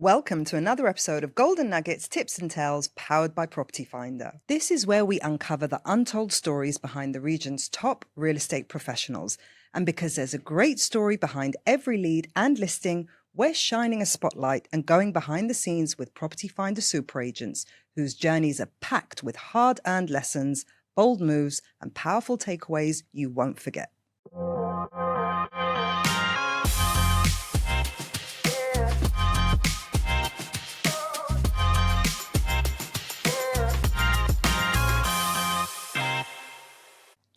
Welcome to another episode of Golden Nuggets, Tips and Tales, powered by Property Finder. This is where we uncover the untold stories behind the region's top real estate professionals. And because there's a great story behind every lead and listing, we're shining a spotlight and going behind the scenes with Property Finder super agents, whose journeys are packed with hard-earned lessons, bold moves, and powerful takeaways you won't forget.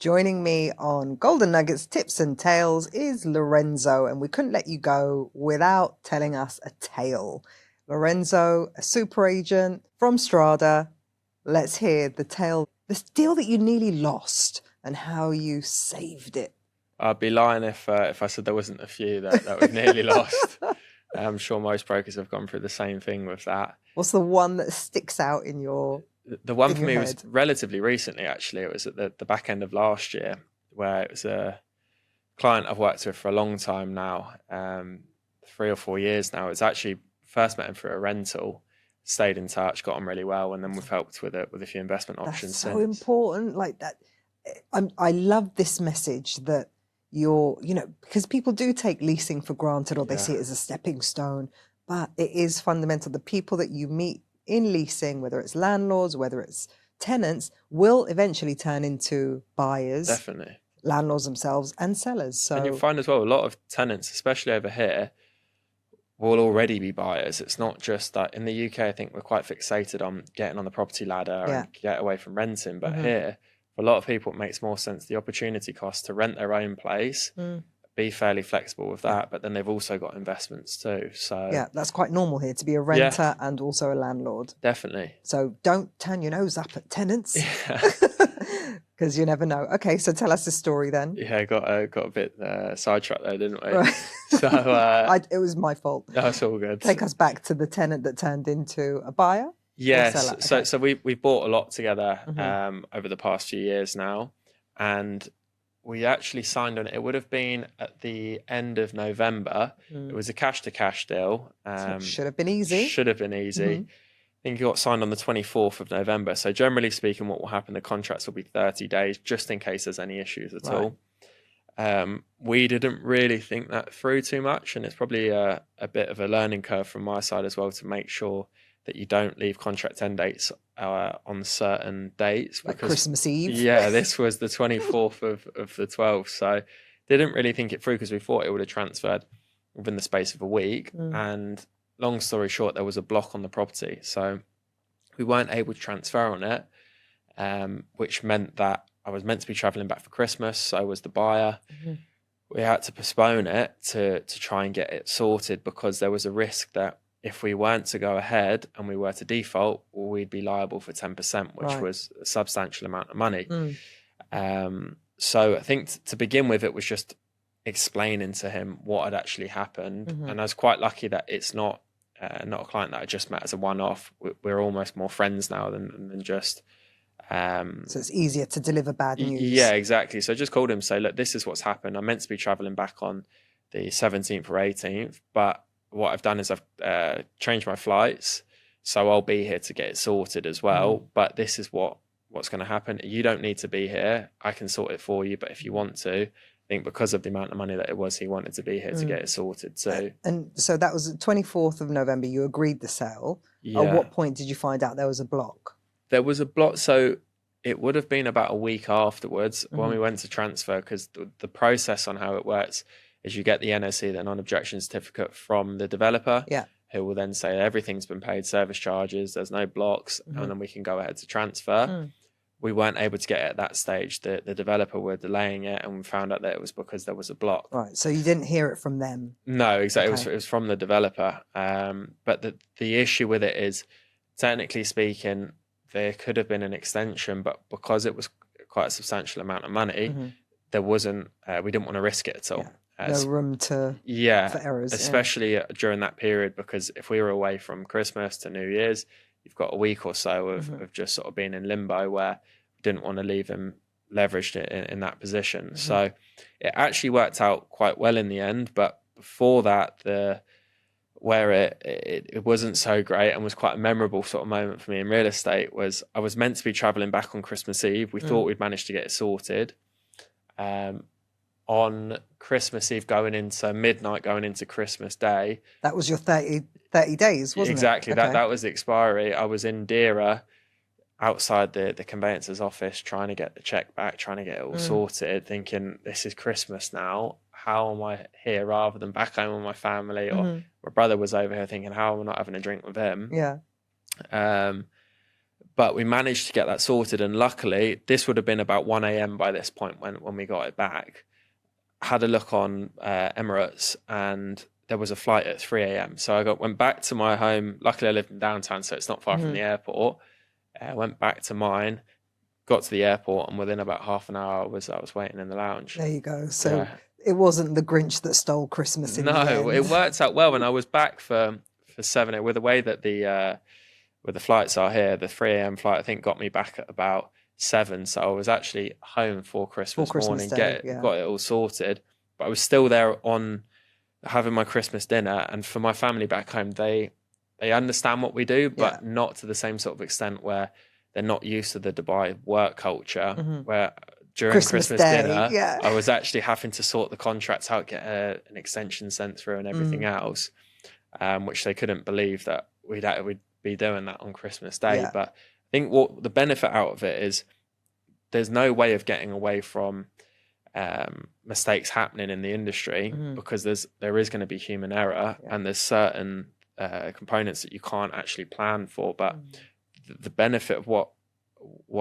Joining me on Golden Nuggets Tips and Tales is Lorenzo, and we couldn't let you go without telling us a tale. Lorenzo, a super agent from Strada. Let's hear the tale, this deal that you nearly lost and how you saved it. I'd be lying if I said there wasn't a few that we've nearly lost. I'm sure most brokers have gone through the same thing with that. What's the one that sticks out in your The one for me head? was relatively recently, actually. It was at the back end of last year, where it was a client I've worked with for a long time now, 3 or 4 years now. It's actually first met him through a rental, stayed in touch, got on really well, and then we've helped with a few investment options. That's so important, like that. I love this message that because people do take leasing for granted, or they see it as a stepping stone, but it is fundamental. The people that you meet in leasing, whether it's landlords, whether it's tenants, will eventually turn into buyers. Definitely. Landlords themselves and sellers. So, and you'll find as well, a lot of tenants, especially over here, will already be buyers. It's not just that in the UK, I think we're quite fixated on getting on the property ladder and get away from renting. But here, for a lot of people, it makes more sense, the opportunity cost to rent their own place, be fairly flexible with that, but then they've also got investments too. So yeah, that's quite normal here, to be a renter and also a landlord. Definitely. So don't turn your nose up at tenants, because you never know. Okay, so tell us the story then. Yeah, got a bit sidetracked there, didn't we? Right. So it was my fault. That's all good. Take us back to the tenant that turned into a buyer. Yes. Okay. So we bought a lot together over the past few years now, and we actually signed on it. It would have been at the end of November. It was a cash-to-cash deal. So it should have been easy. Should have been easy. I think it got signed on the 24th of November. So generally speaking, what will happen, the contracts will be 30 days, just in case there's any issues at all. We didn't really think that through too much, and it's probably a bit of a learning curve from my side as well, to make sure that you don't leave contract end dates on certain dates. Like Christmas Eve. Yeah, this was the 24th of the 12th. So didn't really think it through, because we thought it would have transferred within the space of a week. And long story short, there was a block on the property. So we weren't able to transfer on it, which meant that I was meant to be travelling back for Christmas. So was the buyer. We had to postpone it to try and get it sorted, because there was a risk that if we weren't to go ahead and we were to default, we'd be liable for 10%, which was a substantial amount of money. So I think to begin with, it was just explaining to him what had actually happened. And I was quite lucky that it's not a client that I just met as a one-off. We're almost more friends now than just... so it's easier to deliver bad news. Yeah, exactly. So I just called him, say, look, this is what's happened. I'm meant to be travelling back on the 17th or 18th, but what I've done is I've changed my flights, so I'll be here to get it sorted as well. But this is what's going to happen. You don't need to be here. I can sort it for you, but if you want to, I think because of the amount of money that it was, he wanted to be here to get it sorted. So and so that was the 24th of November. You agreed the sale. Yeah. At what point did you find out there was a block? There was a block. So it would have been about a week afterwards when we went to transfer, because the process on how it works is you get the NOC, the non-objection certificate, from the developer, who will then say everything's been paid, service charges, there's no blocks, and then we can go ahead to transfer. We weren't able to get it at that stage. The developer were delaying it, and we found out that it was because there was a block. Right, so you didn't hear it from them? No, exactly. It was from the developer. But the issue with it is, technically speaking, there could have been an extension, but because it was quite a substantial amount of money, there wasn't, we didn't want to risk it at all. No room for errors. Especially during that period, because if we were away from Christmas to New Year's, you've got a week or so of just sort of being in limbo, where we didn't want to leave him leveraged in that position. So it actually worked out quite well in the end. But before that, where it wasn't so great and was quite a memorable sort of moment for me in real estate was I was meant to be traveling back on Christmas Eve. We thought we'd managed to get it sorted. On Christmas Eve going into midnight, going into Christmas Day. That was your 30 days, wasn't exactly, it? Exactly, that was the expiry. I was in Dira outside the conveyancer's office trying to get the check back, trying to get it all sorted, thinking this is Christmas now. How am I here rather than back home with my family? Or my brother was over here thinking, how am I not having a drink with him? Yeah. But we managed to get that sorted, and luckily this would have been about 1 a.m. by this point when we got it back. Had a look on Emirates, and there was a flight at 3 a.m. So I went back to my home. Luckily I lived in downtown, so it's not far from the airport. Went back to mine, got to the airport, and within about half an hour I was waiting in the lounge. There you go. So it wasn't the Grinch that stole Christmas in the end. No, it worked out well, and I was back for 7 with the way that the flights are here. The 3 a.m. flight I think got me back at about 7, so I was actually home for Christmas morning, Day, got it all sorted. But I was still there on having my Christmas dinner, and for my family back home, they understand what we do, but not to the same sort of extent where they're not used to the Dubai work culture, where during Christmas dinner, I was actually having to sort the contracts out, get an extension sent through and everything else, which they couldn't believe that we'd be doing that on Christmas Day. Yeah. But I think what the benefit out of it is there's no way of getting away from mistakes happening in the industry, because there is going to be human error, and there's certain components that you can't actually plan for. But the benefit of what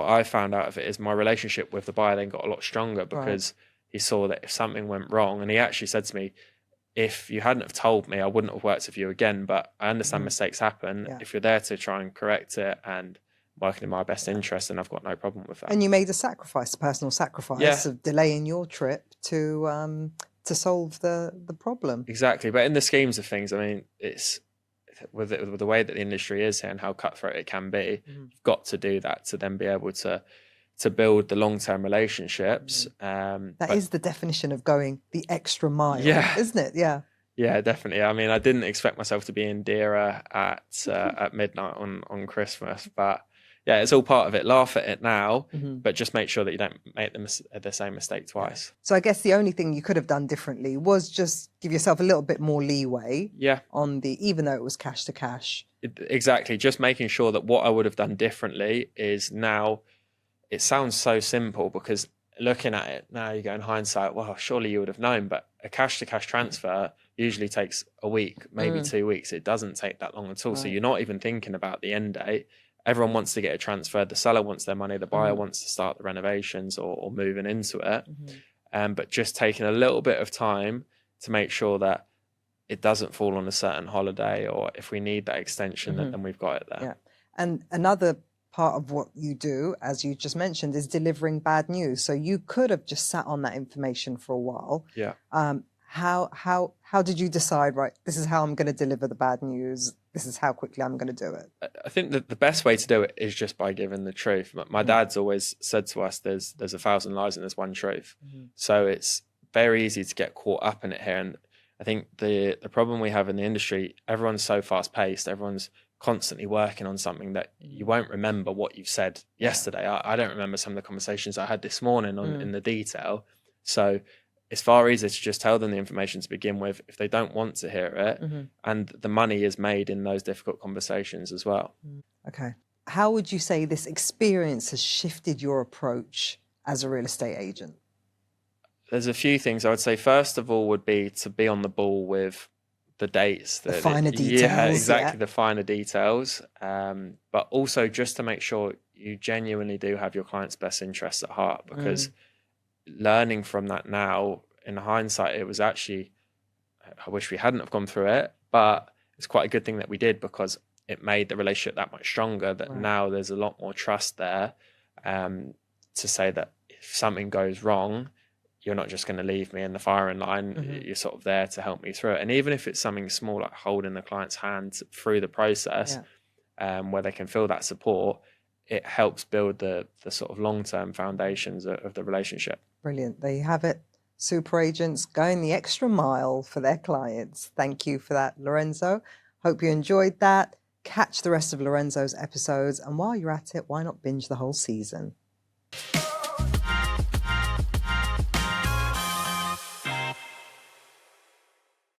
I found out of it is my relationship with the buyer then got a lot stronger, because he saw that if something went wrong, and he actually said to me, if you hadn't have told me, I wouldn't have worked with you again, but I understand mistakes happen. If you're there to try and correct it and working in my best interest, and I've got no problem with that. And you made a personal sacrifice of delaying your trip to solve the problem. Exactly. But in the schemes of things, I mean, it's with the way that the industry is here and how cutthroat it can be, you've got to do that to then be able to build the long-term relationships. That is the definition of going the extra mile, isn't it? Yeah, definitely. I mean, I didn't expect myself to be in Dira at midnight on Christmas, but yeah, it's all part of it. Laugh at it now, but just make sure that you don't make the same mistake twice. So I guess the only thing you could have done differently was just give yourself a little bit more leeway. On even though it was cash to cash. Exactly. Just making sure that what I would have done differently is now. It sounds so simple, because looking at it now, you go in hindsight, well, surely you would have known. But a cash to cash transfer usually takes a week, maybe 2 weeks. It doesn't take that long at all. So you're not even thinking about the end date. Everyone wants to get it transferred. The seller wants their money. The buyer wants to start the renovations or moving into it. But just taking a little bit of time to make sure that it doesn't fall on a certain holiday, or if we need that extension, then we've got it there. Yeah. And another part of what you do, as you just mentioned, is delivering bad news. So you could have just sat on that information for a while. Yeah. How did you decide, right, this is how I'm going to deliver the bad news, this is how quickly I'm going to do it? I think that the best way to do it is just by giving the truth. My dad's always said to us, there's 1,000 lies and there's one truth. So it's very easy to get caught up in it here. And I think the problem we have in the industry, everyone's so fast paced, everyone's constantly working on something that you won't remember what you've said yesterday. I don't remember some of the conversations I had this morning in the detail. So it's far easier to just tell them the information to begin with if they don't want to hear it. And the money is made in those difficult conversations as well. Okay. How would you say this experience has shifted your approach as a real estate agent? There's a few things I would say. First of all would be to be on the ball with the dates. The finer details. Yeah, exactly, the finer details. But also just to make sure you genuinely do have your client's best interests at heart, because learning from that now, in hindsight, it was actually, I wish we hadn't have gone through it, but it's quite a good thing that we did, because it made the relationship that much stronger, that now there's a lot more trust there, to say that if something goes wrong, you're not just going to leave me in the firing line. You're sort of there to help me through it. And even if it's something small, like holding the client's hand through the process, where they can feel that support, it helps build the sort of long-term foundations of the relationship. Brilliant. There you have it. Super agents going the extra mile for their clients. Thank you for that, Lorenzo. Hope you enjoyed that. Catch the rest of Lorenzo's episodes, and while you're at it, why not binge the whole season?